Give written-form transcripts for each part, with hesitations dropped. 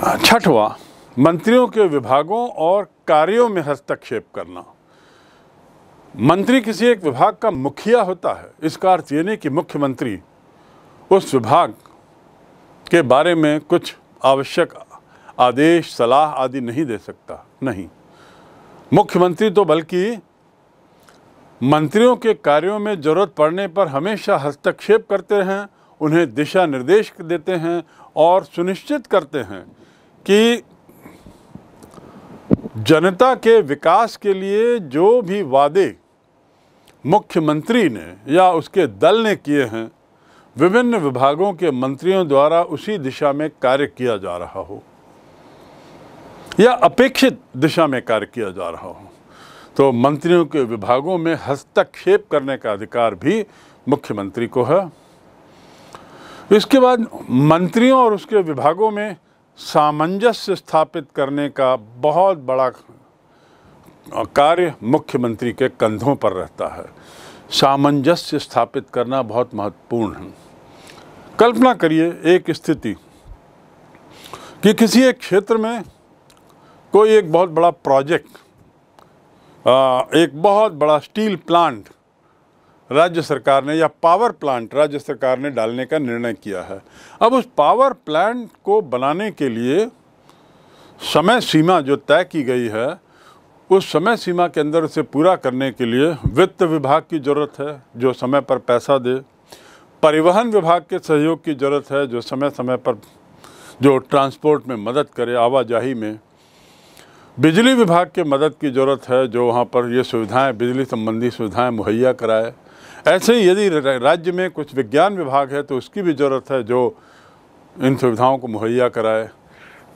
छठवां, मंत्रियों के विभागों और कार्यों में हस्तक्षेप करना। मंत्री किसी एक विभाग का मुखिया होता है, इसका अर्थ ये नहीं कि मुख्यमंत्री उस विभाग के बारे में कुछ आवश्यक आदेश, सलाह आदि नहीं दे सकता। नहीं, मुख्यमंत्री तो बल्कि मंत्रियों के कार्यों में जरूरत पड़ने पर हमेशा हस्तक्षेप करते हैं, उन्हें दिशा निर्देश देते हैं और सुनिश्चित करते हैं कि जनता के विकास के लिए जो भी वादे मुख्यमंत्री ने या उसके दल ने किए हैं, विभिन्न विभागों के मंत्रियों द्वारा उसी दिशा में कार्य किया जा रहा हो या अपेक्षित दिशा में कार्य किया जा रहा हो। तो मंत्रियों के विभागों में हस्तक्षेप करने का अधिकार भी मुख्यमंत्री को है। इसके बाद मंत्रियों और उसके विभागों में सामंजस्य स्थापित करने का बहुत बड़ा कार्य मुख्यमंत्री के कंधों पर रहता है। सामंजस्य स्थापित करना बहुत महत्वपूर्ण है। कल्पना करिए एक स्थिति कि किसी एक क्षेत्र में कोई एक बहुत बड़ा प्रोजेक्ट, एक बहुत बड़ा स्टील प्लांट राज्य सरकार ने या पावर प्लांट राज्य सरकार ने डालने का निर्णय किया है। अब उस पावर प्लांट को बनाने के लिए समय सीमा जो तय की गई है, उस समय सीमा के अंदर उसे पूरा करने के लिए वित्त विभाग की ज़रूरत है जो समय पर पैसा दे, परिवहन विभाग के सहयोग की ज़रूरत है जो समय समय पर जो ट्रांसपोर्ट में मदद करे, आवाजाही में, बिजली विभाग के मदद की ज़रूरत है जो वहाँ पर ये सुविधाएं, बिजली संबंधी सुविधाएं मुहैया कराए। ऐसे ही यदि राज्य में कुछ विज्ञान विभाग है तो उसकी भी ज़रूरत है जो इन सुविधाओं को मुहैया कराए।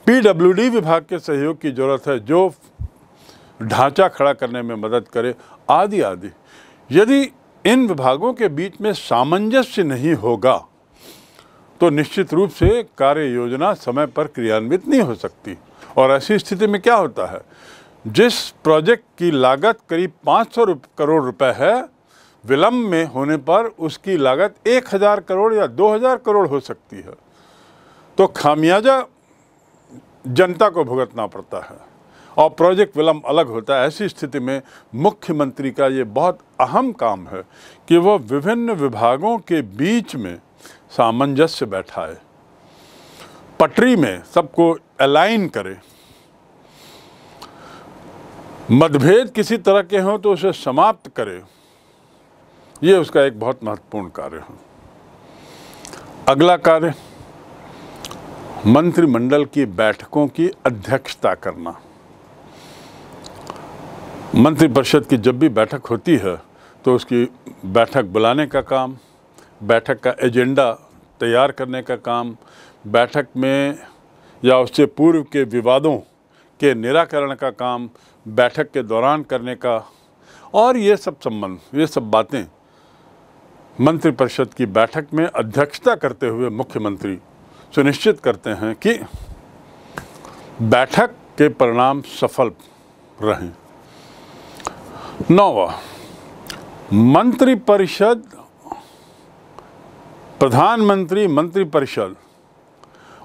PWD विभाग के सहयोग की ज़रूरत है जो ढांचा खड़ा करने में मदद करे, आदि आदि। यदि इन विभागों के बीच में सामंजस्य नहीं होगा तो निश्चित रूप से कार्य योजना समय पर क्रियान्वित नहीं हो सकती। और ऐसी स्थिति में क्या होता है, जिस प्रोजेक्ट की लागत करीब 500 करोड़ रुपए है, विलंब में होने पर उसकी लागत 1000 करोड़ या 2000 करोड़ हो सकती है। तो खामियाजा जनता को भुगतना पड़ता है और प्रोजेक्ट विलंब अलग होता है। ऐसी स्थिति में मुख्यमंत्री का ये बहुत अहम काम है कि वह विभिन्न विभागों के बीच में सामंजस्य बैठाए, पटरी में सबको अलाइन करे, मतभेद किसी तरह के हों तो उसे समाप्त करे। ये उसका एक बहुत महत्वपूर्ण कार्य है। अगला कार्य, मंत्रिमंडल की बैठकों की अध्यक्षता करना। मंत्रिपरिषद की जब भी बैठक होती है तो उसकी बैठक बुलाने का काम, बैठक का एजेंडा तैयार करने का काम, बैठक में या उससे पूर्व के विवादों के निराकरण का काम बैठक के दौरान करने का, और ये सब संबंध, ये सब बातें मंत्रिपरिषद की बैठक में अध्यक्षता करते हुए मुख्यमंत्री सुनिश्चित करते हैं कि बैठक के परिणाम सफल रहें। 9वां, मंत्रिपरिषद, प्रधानमंत्री, मंत्रिपरिषद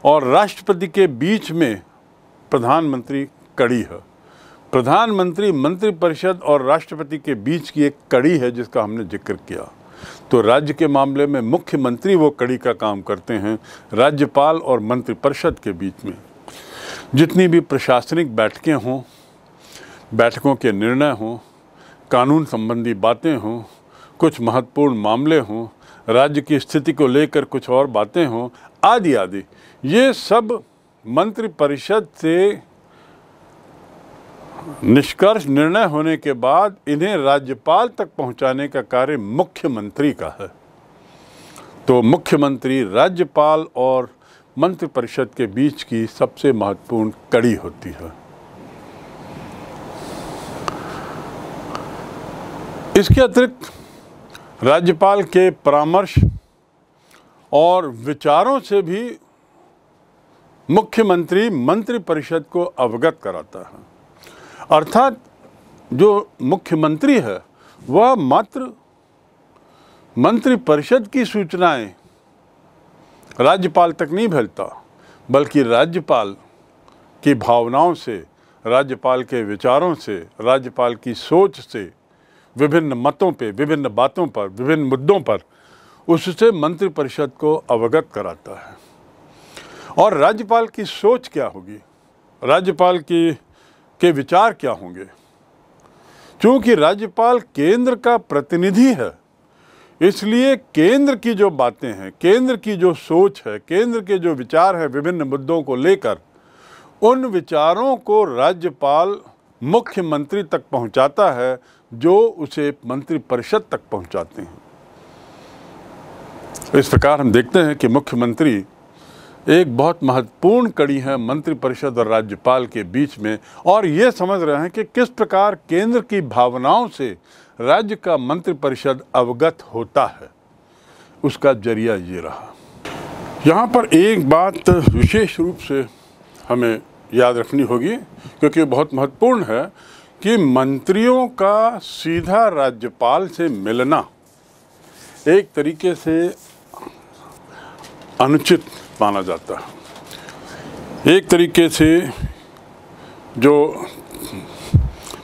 और राष्ट्रपति के बीच में प्रधानमंत्री कड़ी है। प्रधानमंत्री, मंत्रिपरिषद और राष्ट्रपति के बीच की एक कड़ी है जिसका हमने जिक्र किया। तो राज्य के मामले में मुख्यमंत्री वो कड़ी का काम करते हैं। राज्यपाल और मंत्रिपरिषद के बीच में जितनी भी प्रशासनिक बैठकें हों, बैठकों के निर्णय हों, कानून संबंधी बातें हों, कुछ महत्वपूर्ण मामले हों, राज्य की स्थिति को लेकर कुछ और बातें हों, आदि आदि, ये सब मंत्रिपरिषद से निष्कर्ष निर्णय होने के बाद इन्हें राज्यपाल तक पहुंचाने का कार्य मुख्यमंत्री का है। तो मुख्यमंत्री राज्यपाल और मंत्रिपरिषद के बीच की सबसे महत्वपूर्ण कड़ी होती है। इसके अतिरिक्त राज्यपाल के परामर्श और विचारों से भी मुख्यमंत्री मंत्रिपरिषद को अवगत कराता है। अर्थात जो मुख्यमंत्री है वह मात्र मंत्रिपरिषद की सूचनाएं राज्यपाल तक नहीं भेजता, बल्कि राज्यपाल की भावनाओं से, राज्यपाल के विचारों से, राज्यपाल की सोच से, विभिन्न मतों पे, विभिन्न बातों पर, विभिन्न मुद्दों पर उससे मंत्रिपरिषद को अवगत कराता है। और राज्यपाल की सोच क्या होगी, राज्यपाल के विचार क्या होंगे, क्योंकि राज्यपाल केंद्र का प्रतिनिधि है, इसलिए केंद्र की जो बातें हैं, केंद्र की जो सोच है, केंद्र के जो विचार है विभिन्न मुद्दों को लेकर, उन विचारों को राज्यपाल मुख्यमंत्री तक पहुंचाता है, जो उसे मंत्रिपरिषद तक पहुंचाते हैं। इस प्रकार हम देखते हैं कि मुख्यमंत्री एक बहुत महत्वपूर्ण कड़ी है मंत्रिपरिषद और राज्यपाल के बीच में, और ये समझ रहे हैं कि किस प्रकार केंद्र की भावनाओं से राज्य का मंत्रिपरिषद अवगत होता है, उसका जरिया ये रहा। यहाँ पर एक बात विशेष रूप से हमें याद रखनी होगी, क्योंकि बहुत महत्वपूर्ण है कि मंत्रियों का सीधा राज्यपाल से मिलना एक तरीके से अनुचित माना जाता है। एक तरीके से जो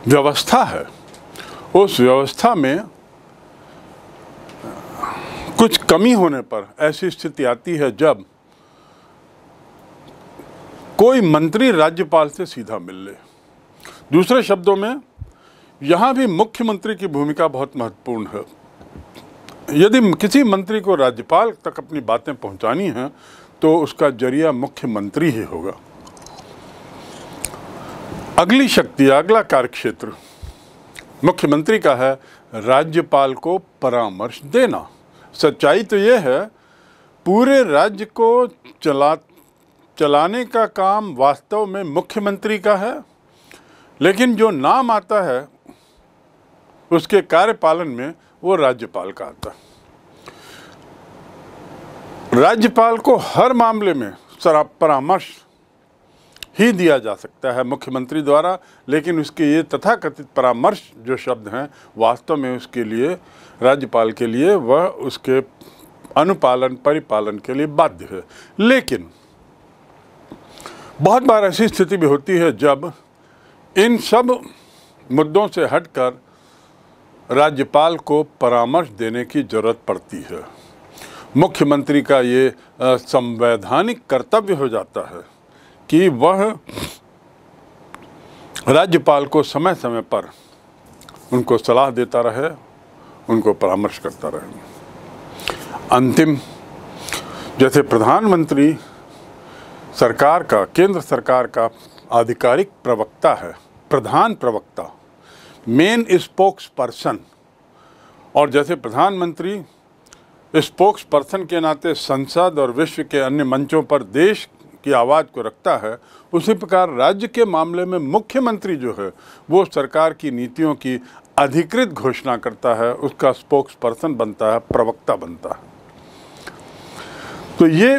व्यवस्था है, उस व्यवस्था में कुछ कमी होने पर ऐसी स्थिति आती है जब कोई मंत्री राज्यपाल से सीधा मिल ले। दूसरे शब्दों में, यहाँ भी मुख्यमंत्री की भूमिका बहुत महत्वपूर्ण है। यदि किसी मंत्री को राज्यपाल तक अपनी बातें पहुंचानी हैं, तो उसका जरिया मुख्यमंत्री ही होगा। अगली शक्ति, अगला कार्यक्षेत्र मुख्यमंत्री का है राज्यपाल को परामर्श देना। सच्चाई तो यह है, पूरे राज्य को चलाने का काम वास्तव में मुख्यमंत्री का है, लेकिन जो नाम आता है उसके कार्यपालन में वो राज्यपाल का आता है। राज्यपाल को हर मामले में परामर्श ही दिया जा सकता है मुख्यमंत्री द्वारा, लेकिन उसके ये तथाकथित परामर्श जो शब्द हैं, वास्तव में उसके लिए, राज्यपाल के लिए, वह उसके अनुपालन परिपालन के लिए बाध्य है। लेकिन बहुत बार ऐसी स्थिति भी होती है जब इन सब मुद्दों से हटकर राज्यपाल को परामर्श देने की जरूरत पड़ती है। मुख्यमंत्री का ये संवैधानिक कर्तव्य हो जाता है कि वह राज्यपाल को समय समय पर उनको सलाह देता रहे, उनको परामर्श करता रहे। अंतिम, जैसे प्रधानमंत्री सरकार का, केंद्र सरकार का आधिकारिक प्रवक्ता है, प्रधान प्रवक्ता, मेन स्पोक्स पर्सन, और जैसे प्रधानमंत्री स्पोक्स पर्सन के नाते संसद और विश्व के अन्य मंचों पर देश की आवाज़ को रखता है, उसी प्रकार राज्य के मामले में मुख्यमंत्री जो है वो सरकार की नीतियों की अधिकृत घोषणा करता है, उसका स्पोक्स पर्सन बनता है, प्रवक्ता बनता है। तो ये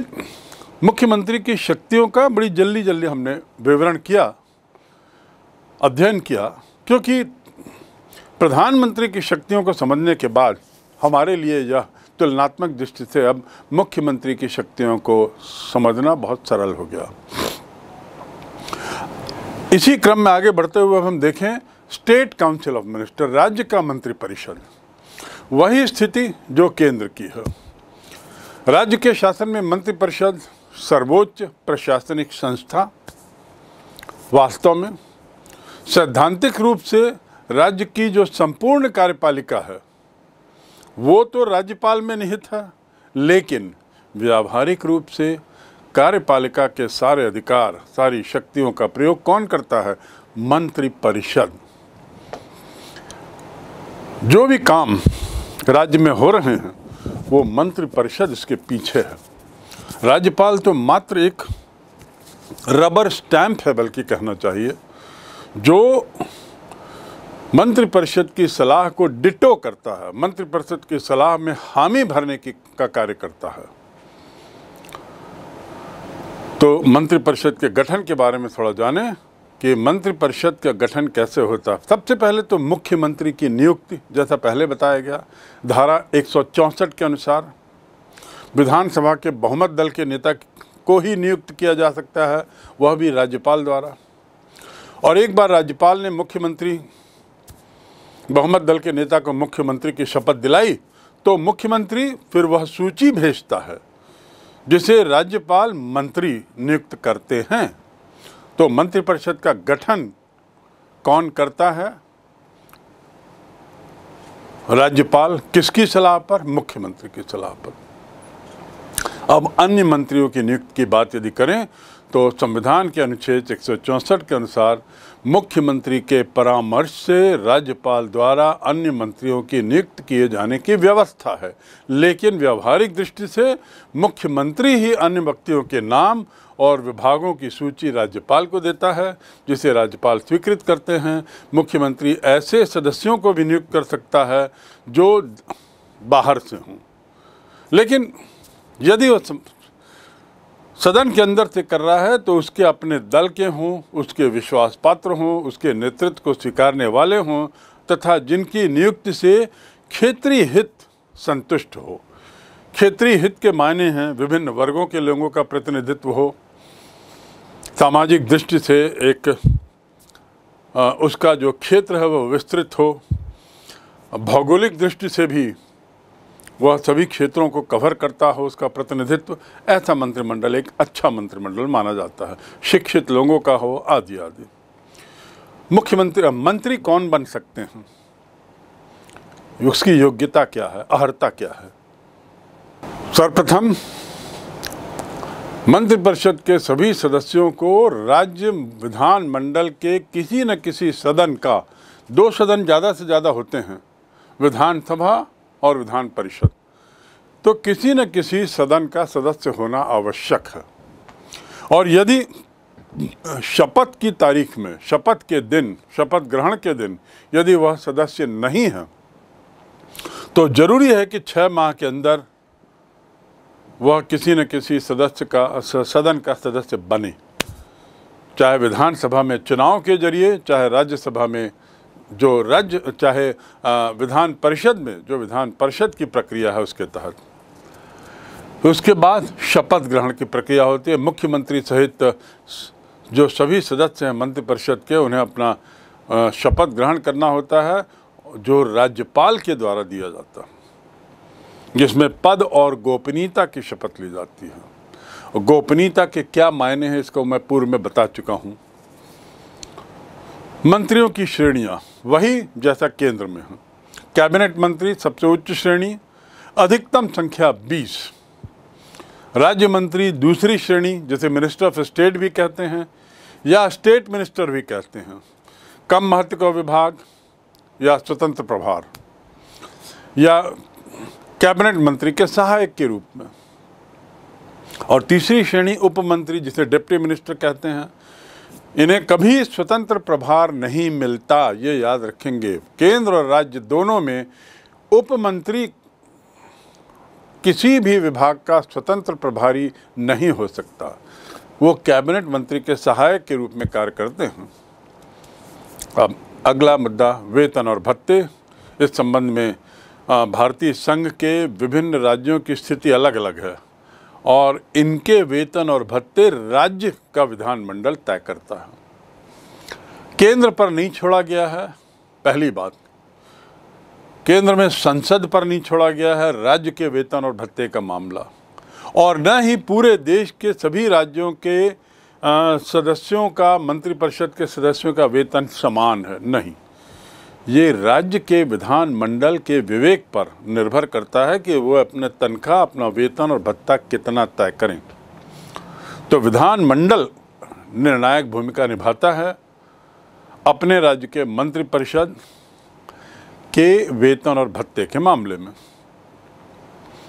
मुख्यमंत्री की शक्तियों का बड़ी जल्दी हमने विवरण किया, अध्ययन किया, क्योंकि प्रधानमंत्री की शक्तियों को समझने के बाद हमारे लिए यह तुलनात्मक दृष्टि से अब मुख्यमंत्री की शक्तियों को समझना बहुत सरल हो गया। इसी क्रम में आगे बढ़ते हुए हम देखें स्टेट काउंसिल ऑफ मिनिस्टर, राज्य का मंत्रिपरिषद, वही स्थिति जो केंद्र की है। राज्य के शासन में मंत्रिपरिषद सर्वोच्च प्रशासनिक संस्था, वास्तव में सैद्धांतिक रूप से राज्य की जो संपूर्ण कार्यपालिका है वो तो राज्यपाल में निहित है, लेकिन व्यावहारिक रूप से कार्यपालिका के सारे अधिकार, सारी शक्तियों का प्रयोग कौन करता है? मंत्रिपरिषद। जो भी काम राज्य में हो रहे हैं वो मंत्रिपरिषद इसके पीछे है। राज्यपाल तो मात्र एक रबर स्टैंप है, बल्कि कहना चाहिए, जो मंत्रिपरिषद की सलाह को डिटो करता है, मंत्रिपरिषद की सलाह में हामी भरने का कार्य करता है। तो मंत्रिपरिषद के गठन के बारे में थोड़ा जानें कि मंत्रिपरिषद का गठन कैसे होता है। सबसे पहले तो मुख्यमंत्री की नियुक्ति, जैसा पहले बताया गया, धारा 164 के अनुसार विधानसभा के बहुमत दल के नेता को ही नियुक्त किया जा सकता है, वह भी राज्यपाल द्वारा। और एक बार राज्यपाल ने मुख्यमंत्री बहुमत दल के नेता को मुख्यमंत्री की शपथ दिलाई तो मुख्यमंत्री फिर वह सूची भेजता है जिसे राज्यपाल मंत्री नियुक्त करते हैं। तो मंत्रिपरिषद का गठन कौन करता है? राज्यपाल। किसकी सलाह पर? मुख्यमंत्री की सलाह पर। अब अन्य मंत्रियों की नियुक्ति की बात यदि करें तो संविधान के अनुच्छेद 164 के अनुसार मुख्यमंत्री के परामर्श से राज्यपाल द्वारा अन्य मंत्रियों की नियुक्ति किए जाने की व्यवस्था है, लेकिन व्यावहारिक दृष्टि से मुख्यमंत्री ही अन्य व्यक्तियों के नाम और विभागों की सूची राज्यपाल को देता है, जिसे राज्यपाल स्वीकृत करते हैं। मुख्यमंत्री ऐसे सदस्यों को भी नियुक्त कर सकता है जो बाहर से हों, लेकिन यदि वो सदन के अंदर से कर रहा है तो उसके अपने दल के हों, उसके विश्वास पात्र हों, उसके नेतृत्व को स्वीकारने वाले हों तथा जिनकी नियुक्ति से क्षेत्रीय हित संतुष्ट हो। क्षेत्रीय हित के मायने हैं विभिन्न वर्गों के लोगों का प्रतिनिधित्व हो, सामाजिक दृष्टि से एक उसका जो क्षेत्र है वह विस्तृत हो, भौगोलिक दृष्टि से भी वह सभी क्षेत्रों को कवर करता हो उसका प्रतिनिधित्व। ऐसा मंत्रिमंडल एक अच्छा मंत्रिमंडल माना जाता है, शिक्षित लोगों का हो आदि आदि। मंत्री कौन बन सकते हैं, उसकी योग्यता क्या है, अर्हता क्या है? सर्वप्रथम मंत्रिपरिषद के सभी सदस्यों को राज्य विधानमंडल के किसी न किसी सदन का, 2 सदन ज़्यादा से ज़्यादा होते हैं, विधानसभा और विधान परिषद, तो किसी न किसी सदन का सदस्य होना आवश्यक है। और यदि शपथ की तारीख में, शपथ के दिन, शपथ ग्रहण के दिन यदि वह सदस्य नहीं है तो जरूरी है कि 6 माह के अंदर वह किसी न किसी सदन का सदस्य बने, चाहे विधानसभा में चुनाव के जरिए, चाहे राज्यसभा में चाहे विधान परिषद में जो विधान परिषद की प्रक्रिया है उसके तहत। उसके बाद शपथ ग्रहण की प्रक्रिया होती है। मुख्यमंत्री सहित जो सभी सदस्य हैं मंत्रिपरिषद के, उन्हें अपना शपथ ग्रहण करना होता है जो राज्यपाल के द्वारा दिया जाता है, जिसमें पद और गोपनीयता की शपथ ली जाती है। गोपनीयता के क्या मायने हैं इसको मैं पूर्व में बता चुका हूँ। मंत्रियों की श्रेणियां वही जैसा केंद्र में है। कैबिनेट मंत्री सबसे उच्च श्रेणी, अधिकतम संख्या 20। राज्य मंत्री दूसरी श्रेणी, जिसे मिनिस्टर ऑफ स्टेट भी कहते हैं या स्टेट मिनिस्टर भी कहते हैं, कम महत्व का विभाग या स्वतंत्र प्रभार, या कैबिनेट मंत्री के सहायक के रूप में। और तीसरी श्रेणी उप मंत्री, जिसे डिप्टी मिनिस्टर कहते हैं। इन्हें कभी स्वतंत्र प्रभार नहीं मिलता, ये याद रखेंगे। केंद्र और राज्य दोनों में उप मंत्री किसी भी विभाग का स्वतंत्र प्रभारी नहीं हो सकता, वो कैबिनेट मंत्री के सहायक के रूप में कार्य करते हैं। अब अगला मुद्दा वेतन और भत्ते। इस संबंध में भारतीय संघ के विभिन्न राज्यों की स्थिति अलग अलग है और इनके वेतन और भत्ते राज्य का विधानमंडल तय करता है, केंद्र पर नहीं छोड़ा गया है। पहली बात, केंद्र में संसद पर नहीं छोड़ा गया है राज्य के वेतन और भत्ते का मामला, और न ही पूरे देश के सभी राज्यों के सदस्यों का, मंत्रिपरिषद के सदस्यों का वेतन समान है, नहीं। ये राज्य के विधानमंडल के विवेक पर निर्भर करता है कि वो अपने तनख्वाह, अपना वेतन और भत्ता कितना तय करें। तो विधानमंडल निर्णायक भूमिका निभाता है अपने राज्य के मंत्रिपरिषद के वेतन और भत्ते के मामले में।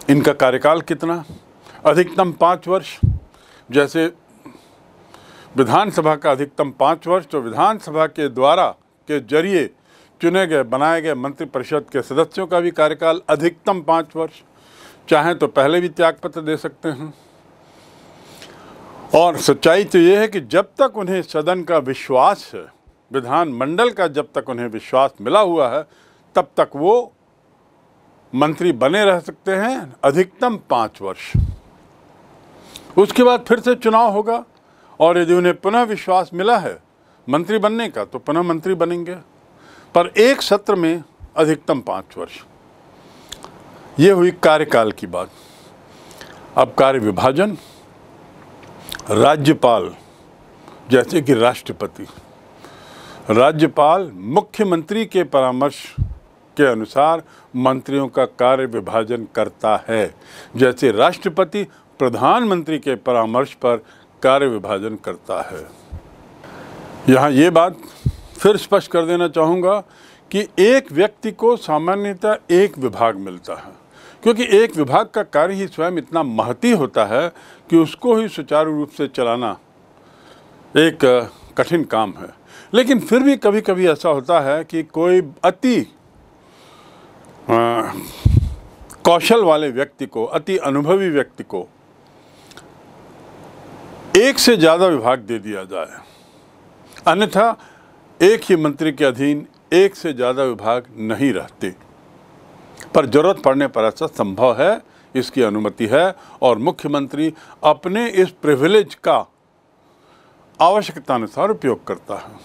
इनका कार्यकाल कितना? अधिकतम 5 वर्ष। जैसे विधानसभा का अधिकतम 5 वर्ष, तो विधानसभा के द्वारा के जरिए चुने गए, बनाए गए मंत्रिपरिषद के सदस्यों का भी कार्यकाल अधिकतम 5 वर्ष। चाहें तो पहले भी त्यागपत्र दे सकते हैं। और सच्चाई तो ये है कि जब तक उन्हें सदन का विश्वास है, विधानमंडल का जब तक उन्हें विश्वास मिला हुआ है, तब तक वो मंत्री बने रह सकते हैं, अधिकतम 5 वर्ष। उसके बाद फिर से चुनाव होगा और यदि उन्हें पुनः विश्वास मिला है मंत्री बनने का तो पुनः मंत्री बनेंगे, पर एक सत्र में अधिकतम 5 वर्ष। ये हुई कार्यकाल की बात। अब कार्य विभाजन, राज्यपाल जैसे कि राष्ट्रपति, राज्यपाल मुख्यमंत्री के परामर्श के अनुसार मंत्रियों का कार्य विभाजन करता है, जैसे राष्ट्रपति प्रधानमंत्री के परामर्श पर कार्य विभाजन करता है। यहाँ ये बात फिर स्पष्ट कर देना चाहूँगा कि एक व्यक्ति को सामान्यतः एक विभाग मिलता है, क्योंकि एक विभाग का कार्य ही स्वयं इतना महती होता है कि उसको ही सुचारू रूप से चलाना एक कठिन काम है। लेकिन फिर भी कभी कभी ऐसा होता है कि कोई अति कौशल वाले व्यक्ति को, अति अनुभवी व्यक्ति को एक से ज़्यादा विभाग दे दिया जाए, अन्यथा एक ही मंत्री के अधीन एक से ज़्यादा विभाग नहीं रहते। पर जरूरत पड़ने पर ऐसा संभव है, इसकी अनुमति है और मुख्यमंत्री अपने इस प्रिविलेज का आवश्यकता अनुसार उपयोग करता है।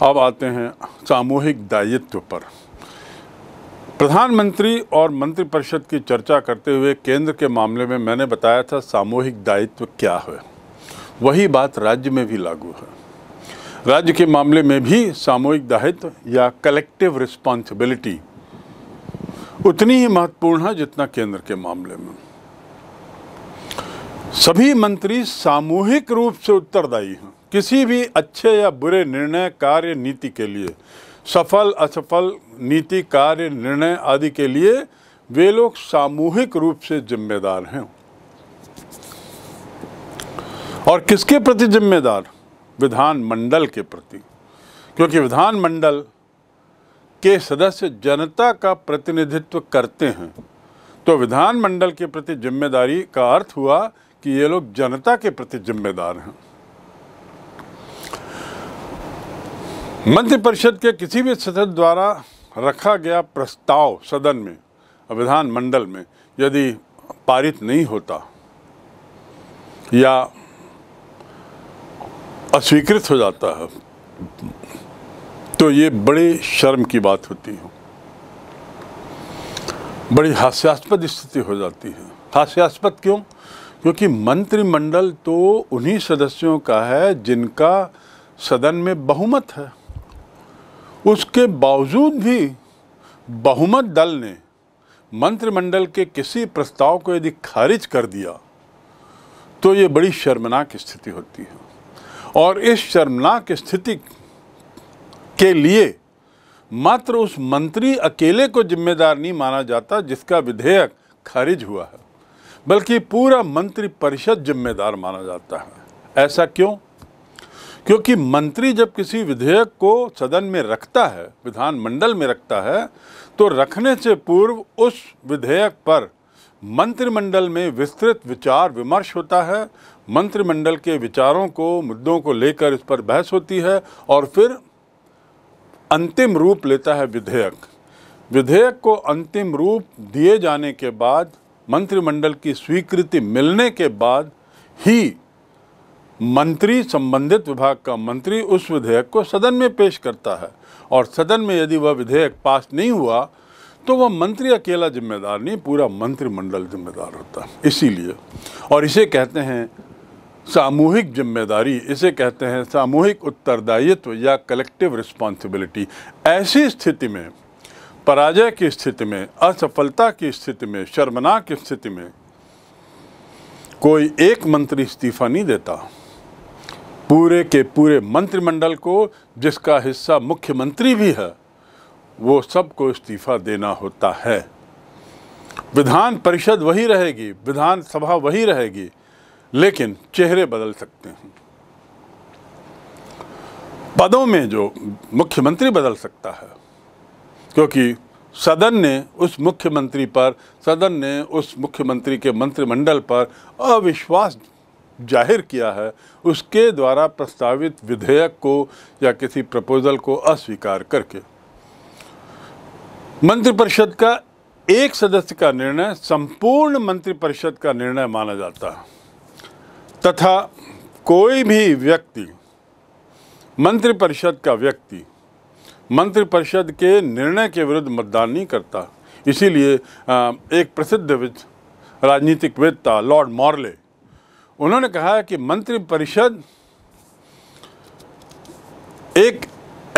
अब आते हैं सामूहिक दायित्व पर। प्रधानमंत्री और मंत्रिपरिषद की चर्चा करते हुए केंद्र के मामले में मैंने बताया था सामूहिक दायित्व क्या है। वही बात राज्य में भी लागू है। राज्य के मामले में भी सामूहिक दायित्व या कलेक्टिव रिस्पॉन्सिबिलिटी उतनी ही महत्वपूर्ण है जितना केंद्र के मामले में। सभी मंत्री सामूहिक रूप से उत्तरदायी हैं। किसी भी अच्छे या बुरे निर्णय, कार्य, नीति के लिए, सफल असफल नीति, कार्य, निर्णय आदि के लिए वे लोग सामूहिक रूप से जिम्मेदार हैं। और किसके प्रति जिम्मेदार? विधानमंडल के प्रति, क्योंकि विधानमंडल के सदस्य जनता का प्रतिनिधित्व करते हैं। तो विधानमंडल के प्रति जिम्मेदारी का अर्थ हुआ कि ये लोग जनता के प्रति जिम्मेदार हैं। मंत्रिपरिषद के किसी भी सदस्य द्वारा रखा गया प्रस्ताव सदन में, विधानमंडल में यदि पारित नहीं होता या अस्वीकृत हो जाता है तो ये बड़ी शर्म की बात होती है, बड़ी हास्यास्पद स्थिति हो जाती है। हास्यास्पद क्यों? क्योंकि मंत्रिमंडल तो उन्हीं सदस्यों का है जिनका सदन में बहुमत है। उसके बावजूद भी बहुमत दल ने मंत्रिमंडल के किसी प्रस्ताव को यदि खारिज कर दिया तो ये बड़ी शर्मनाक स्थिति होती है। और इस शर्मनाक स्थिति के लिए मात्र उस मंत्री अकेले को जिम्मेदार नहीं माना जाता जिसका विधेयक खारिज हुआ है, बल्कि पूरा मंत्रिपरिषद जिम्मेदार माना जाता है। ऐसा क्यों? क्योंकि मंत्री जब किसी विधेयक को सदन में रखता है, विधानमंडल में रखता है, तो रखने से पूर्व उस विधेयक पर मंत्रिमंडल में विस्तृत विचार विमर्श होता है। मंत्रिमंडल के विचारों को, मुद्दों को लेकर इस पर बहस होती है और फिर अंतिम रूप लेता है विधेयक। विधेयक को अंतिम रूप दिए जाने के बाद, मंत्रिमंडल की स्वीकृति मिलने के बाद ही मंत्री, संबंधित विभाग का मंत्री उस विधेयक को सदन में पेश करता है। और सदन में यदि वह विधेयक पास नहीं हुआ तो वह मंत्री अकेला जिम्मेदार नहीं, पूरा मंत्रिमंडल जिम्मेदार होता है। इसीलिए, और इसे कहते हैं सामूहिक जिम्मेदारी, इसे कहते हैं सामूहिक उत्तरदायित्व या कलेक्टिव रिस्पॉन्सिबिलिटी। ऐसी स्थिति में, पराजय की स्थिति में, असफलता की स्थिति में, शर्मनाक स्थिति में कोई एक मंत्री इस्तीफा नहीं देता। पूरे के पूरे मंत्रिमंडल को, जिसका हिस्सा मुख्यमंत्री भी है, वो सबको इस्तीफा देना होता है। विधान परिषद वही रहेगी, विधानसभा वही रहेगी, लेकिन चेहरे बदल सकते हैं। पदों में जो मुख्यमंत्री बदल सकता है, क्योंकि सदन ने उस मुख्यमंत्री पर, सदन ने उस मुख्यमंत्री के मंत्रिमंडल पर अविश्वास जाहिर किया है, उसके द्वारा प्रस्तावित विधेयक को या किसी प्रपोजल को अस्वीकार करके। मंत्रिपरिषद का एक सदस्य का निर्णय संपूर्ण मंत्रिपरिषद का निर्णय माना जाता है। तथा कोई भी व्यक्ति, मंत्रिपरिषद का व्यक्ति मंत्रिपरिषद के निर्णय के विरुद्ध मतदान नहीं करता। इसीलिए एक प्रसिद्ध राजनीतिकविद था लॉर्ड मॉर्ले, उन्होंने कहा कि मंत्रिपरिषद एक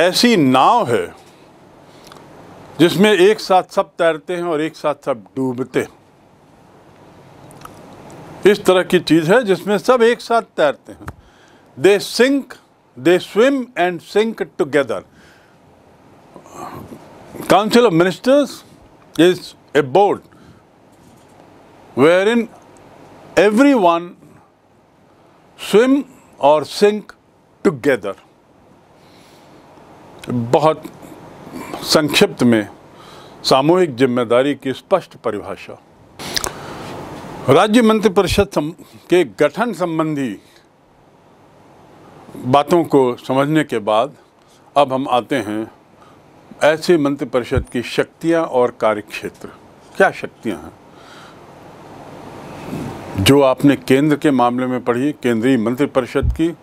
ऐसी नाव है जिसमें एक साथ सब तैरते हैं और एक साथ सब डूबते हैं। इस तरह की चीज है जिसमें सब एक साथ तैरते हैं। They swim and sink together. Council of Ministers is a boat wherein everyone swim or sink together। बहुत संक्षिप्त में सामूहिक जिम्मेदारी की स्पष्ट परिभाषा। राज्य मंत्रिपरिषद के गठन संबंधी बातों को समझने के बाद अब हम आते हैं ऐसी मंत्रिपरिषद की शक्तियां और कार्यक्षेत्र। क्या शक्तियां हैं जो आपने केंद्र के मामले में पढ़ी, केंद्रीय मंत्रिपरिषद की,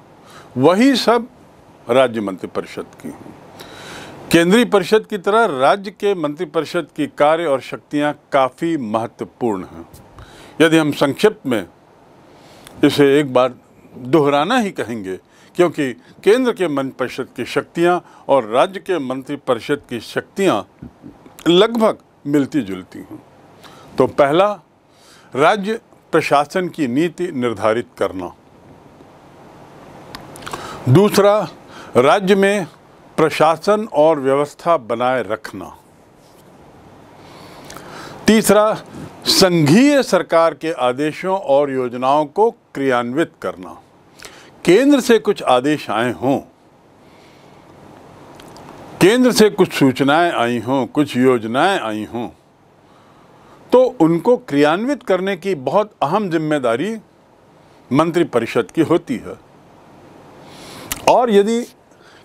वही सब राज्य मंत्रिपरिषद की हैं। केंद्रीय परिषद की तरह राज्य के मंत्रिपरिषद की कार्य और शक्तियां काफ़ी महत्वपूर्ण हैं। यदि हम संक्षिप्त में इसे एक बार दोहराना ही कहेंगे, क्योंकि केंद्र के मंत्रिपरिषद की शक्तियां और राज्य के मंत्रिपरिषद की शक्तियां लगभग मिलती जुलती हैं। तो पहला, राज्य प्रशासन की नीति निर्धारित करना। दूसरा, राज्य में प्रशासन और व्यवस्था बनाए रखना। तीसरा, संघीय सरकार के आदेशों और योजनाओं को क्रियान्वित करना। केंद्र से कुछ आदेश आए हों, केंद्र से कुछ सूचनाएं आई हों, कुछ योजनाएं आई हों, तो उनको क्रियान्वित करने की बहुत अहम जिम्मेदारी मंत्रिपरिषद की होती है। और यदि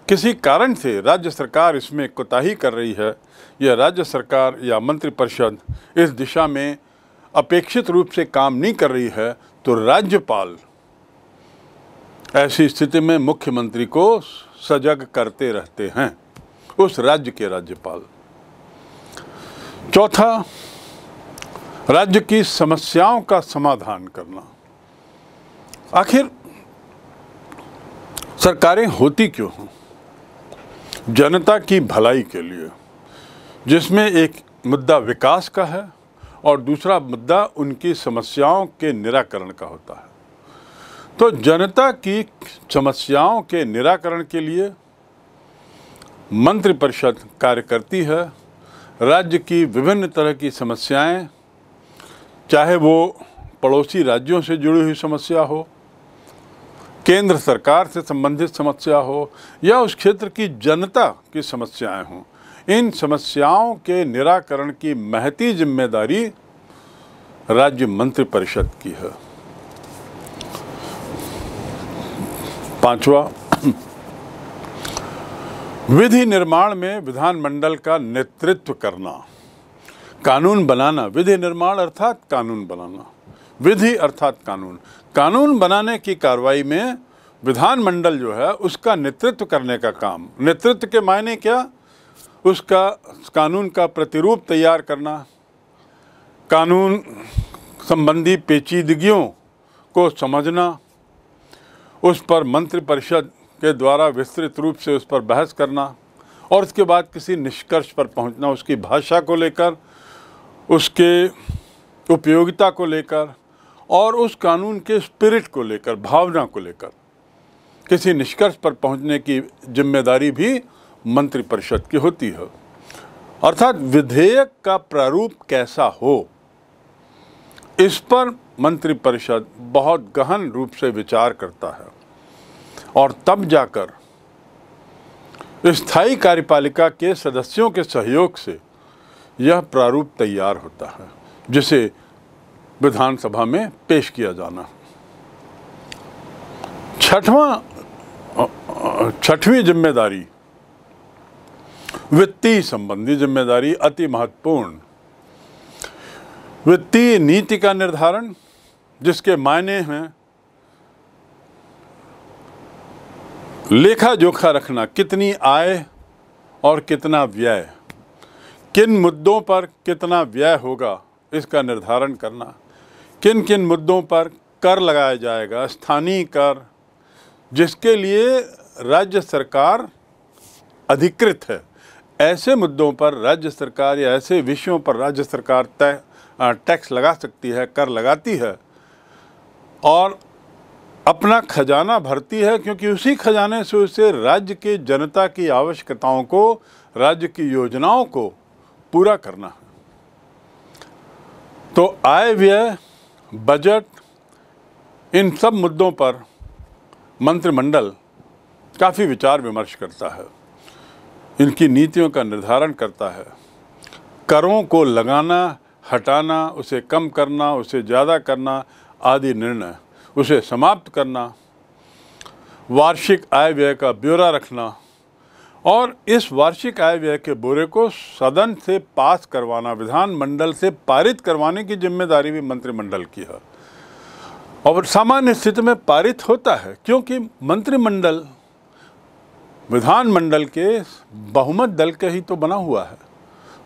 किसी कारण से राज्य सरकार इसमें कोताही कर रही है या राज्य सरकार या मंत्रिपरिषद इस दिशा में अपेक्षित रूप से काम नहीं कर रही है, तो राज्यपाल ऐसी स्थिति में मुख्यमंत्री को सजग करते रहते हैं, उस राज्य के राज्यपाल। चौथा, राज्य की समस्याओं का समाधान करना। आखिर सरकारें होती क्यों हैं? जनता की भलाई के लिए, जिसमें एक मुद्दा विकास का है और दूसरा मुद्दा उनकी समस्याओं के निराकरण का होता है। तो जनता की समस्याओं के निराकरण के लिए मंत्रिपरिषद कार्य करती है। राज्य की विभिन्न तरह की समस्याएं, चाहे वो पड़ोसी राज्यों से जुड़ी हुई समस्या हो, केंद्र सरकार से संबंधित समस्या हो, या उस क्षेत्र की जनता की समस्याएं हों, इन समस्याओं के निराकरण की महती जिम्मेदारी राज्य मंत्रिपरिषद की है। पांचवा, विधि निर्माण में विधानमंडल का नेतृत्व करना। कानून बनाना, विधि निर्माण अर्थात कानून बनाना, विधि अर्थात कानून। कानून बनाने की कार्रवाई में विधानमंडल जो है उसका नेतृत्व करने का काम। नेतृत्व के मायने क्या? उसका कानून का प्रतिरूप तैयार करना, कानून संबंधी पेचीदगियों को समझना, उस पर मंत्रिपरिषद के द्वारा विस्तृत रूप से उस पर बहस करना और उसके बाद किसी निष्कर्ष पर पहुंचना, उसकी भाषा को लेकर, उसके उपयोगिता को लेकर और उस कानून के स्पिरिट को लेकर, भावना को लेकर किसी निष्कर्ष पर पहुंचने की जिम्मेदारी भी मंत्रिपरिषद की होती है। अर्थात विधेयक का प्रारूप कैसा हो, इस पर मंत्रिपरिषद बहुत गहन रूप से विचार करता है और तब जाकर स्थायी कार्यपालिका के सदस्यों के सहयोग से यह प्रारूप तैयार होता है, जिसे विधानसभा में पेश किया जाना। छठवीं जिम्मेदारी, वित्तीय संबंधी जिम्मेदारी, अति महत्वपूर्ण। वित्तीय नीति का निर्धारण, जिसके मायने हैं लेखा जोखा रखना, कितनी आय और कितना व्यय, किन मुद्दों पर कितना व्यय होगा इसका निर्धारण करना, किन किन मुद्दों पर कर लगाया जाएगा, स्थानीय कर जिसके लिए राज्य सरकार अधिकृत है, ऐसे मुद्दों पर राज्य सरकार या ऐसे विषयों पर राज्य सरकार टैक्स लगा सकती है, कर लगाती है और अपना खजाना भरती है, क्योंकि उसी खजाने से उसे राज्य के जनता की आवश्यकताओं को, राज्य की योजनाओं को पूरा करना है। तो आय व्यय, बजट, इन सब मुद्दों पर मंत्रिमंडल काफ़ी विचार विमर्श करता है, इनकी नीतियों का निर्धारण करता है। करों को लगाना, हटाना, उसे कम करना, उसे ज़्यादा करना आदि निर्णय, उसे समाप्त करना, वार्षिक आय व्यय का ब्यौरा रखना और इस वार्षिक आय व्यय के ब्यौरे को सदन से पास करवाना, विधानमंडल से पारित करवाने की जिम्मेदारी भी मंत्रिमंडल की है। और सामान्य स्थिति में पारित होता है, क्योंकि मंत्रिमंडल विधानमंडल के बहुमत दल के ही तो बना हुआ है।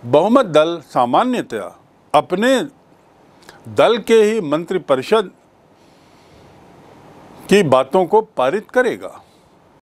बहुमत दल सामान्यतया अपने दल के ही मंत्रिपरिषद की बातों को पारित करेगा।